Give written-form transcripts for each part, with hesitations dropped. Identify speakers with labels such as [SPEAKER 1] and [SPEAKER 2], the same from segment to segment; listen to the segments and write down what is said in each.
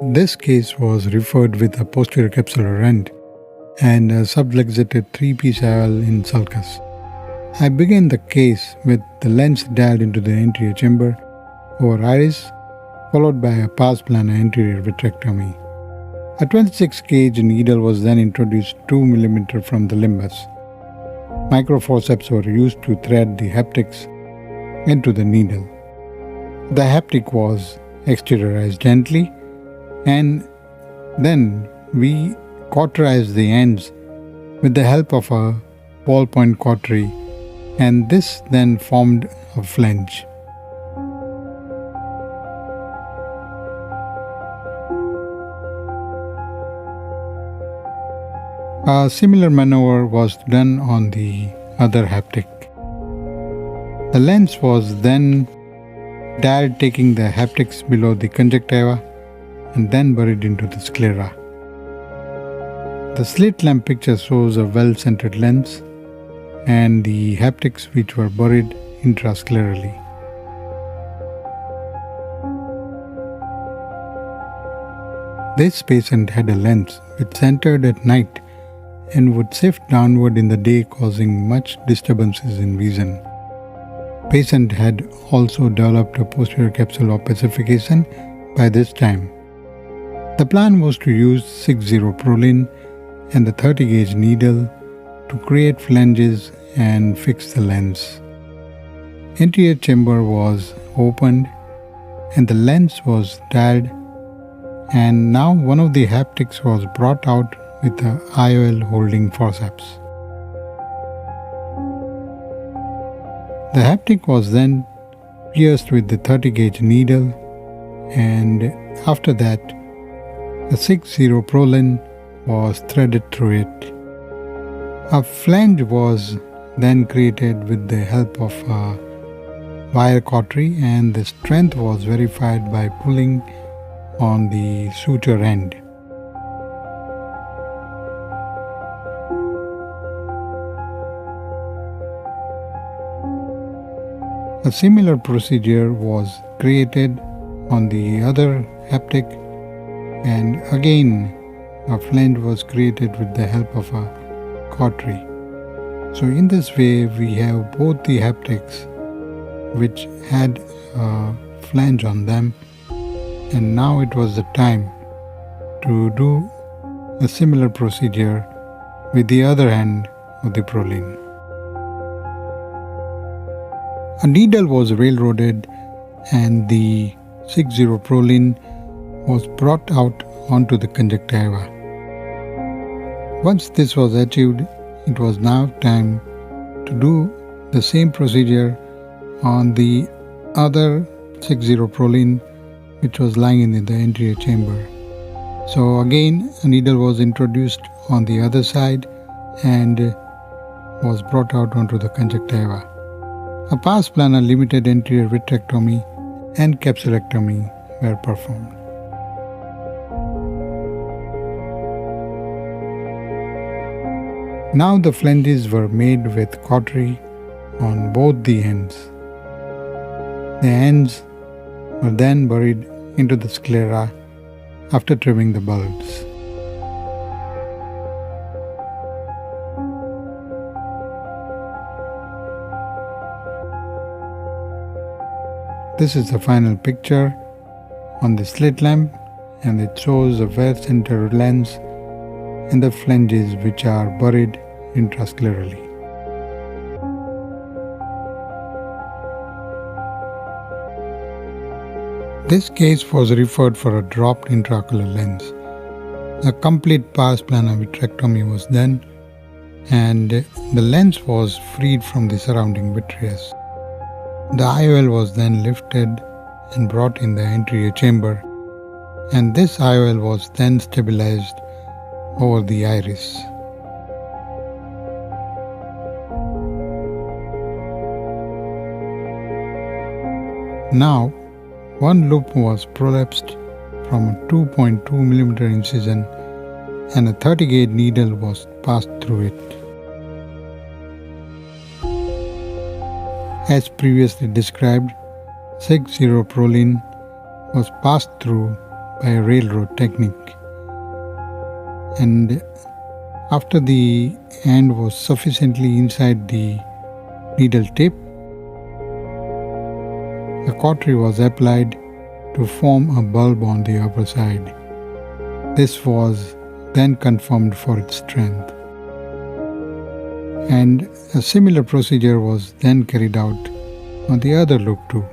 [SPEAKER 1] This case was referred with a posterior capsular end and a subluxated 3-piece IOL in sulcus. I began the case with the lens dialed into the anterior chamber over iris, followed by a pars plana anterior vitrectomy. A 26-gauge needle was then introduced 2 mm from the limbus. Microforceps were used to thread the haptics into the needle. The haptic was exteriorized gently, and then we cauterized the ends with the help of a ballpoint cautery, and this then formed a flange. A similar maneuver was done on the other haptic. The lens was then dialed, taking the haptics below the conjunctiva and then buried into the sclera. The slit lamp picture shows a well-centered lens and the haptics which were buried intrasclerally. This patient had a lens which centered at night and would shift downward in the day, causing much disturbances in vision. Patient had also developed a posterior capsule opacification by this time. The plan was to use 60 prolene and the 30-gauge needle to create flanges and fix the lens. Anterior chamber was opened and the lens was dialed, and now one of the haptics was brought out with the IOL holding forceps. The haptic was then pierced with the 30-gauge needle, and after that the 60 prolene was threaded through it. A flange was then created with the help of a wire cautery, and the strength was verified by pulling on the suture end. A similar procedure was created on the other haptic, and again a flange was created with the help of a cautery. So in this way we have both the haptics which had a flange on them, and now it was the time to do a similar procedure with the other end of the prolene. A needle was railroaded and the 60 prolene was brought out onto the conjunctiva. Once this was achieved, it was now time to do the same procedure on the other 60 prolene which was lying in the anterior chamber. So again a needle was introduced on the other side and was brought out onto the conjunctiva. A pars plana limited anterior vitrectomy and capsulectomy were performed. Now the flanges were made with cautery on both the ends. The ends were then buried into the sclera after trimming the bulbs. This is the final picture on the slit lamp, and it shows a well-centered lens and the flanges which are buried intrasclerally. This case was referred for a dropped intraocular lens. A complete pars plana vitrectomy was done, and the lens was freed from the surrounding vitreous. The IOL was then lifted and brought in the anterior chamber, and this IOL was then stabilized over the iris. Now, one loop was prolapsed from a 2.2 mm incision, and a 30-gauge needle was passed through it. As previously described, 60 prolene was passed through by a railroad technique. And after the end was sufficiently inside the needle tip, a cautery was applied to form a bulb on the upper side. This was then confirmed for its strength. And a similar procedure was then carried out on the other loop too.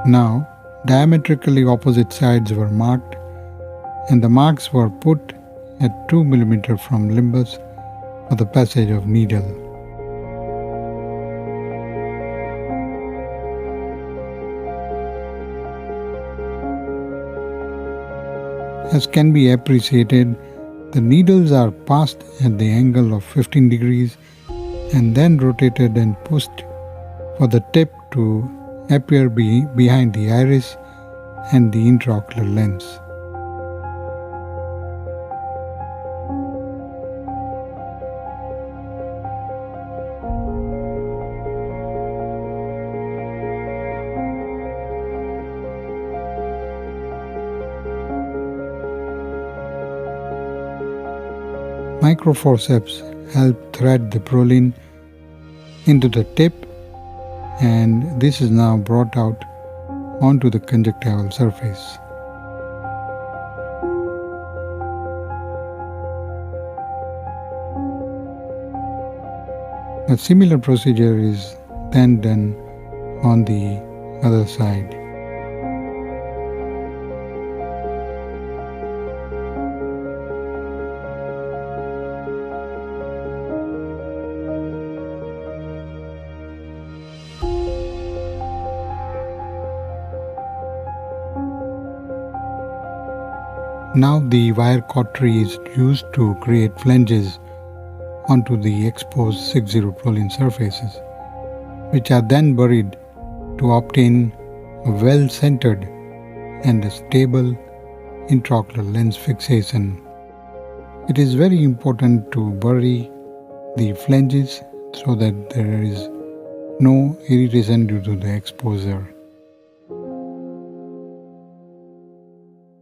[SPEAKER 1] Now, diametrically opposite sides were marked, and the marks were put at 2 mm from limbus for the passage of needle. As can be appreciated, the needles are passed at the angle of 15 degrees and then rotated and pushed for the tip to appear behind the iris and the intraocular lens. Microforceps help thread the prolene into the tip, and this is now brought out onto the conjunctival surface. A similar procedure is then done on the other side. Now the wire cautery is used to create flanges onto the exposed 6-0 prolene surfaces, which are then buried to obtain a well-centered and a stable intraocular lens fixation. It is very important to bury the flanges so that there is no irritation due to the exposure.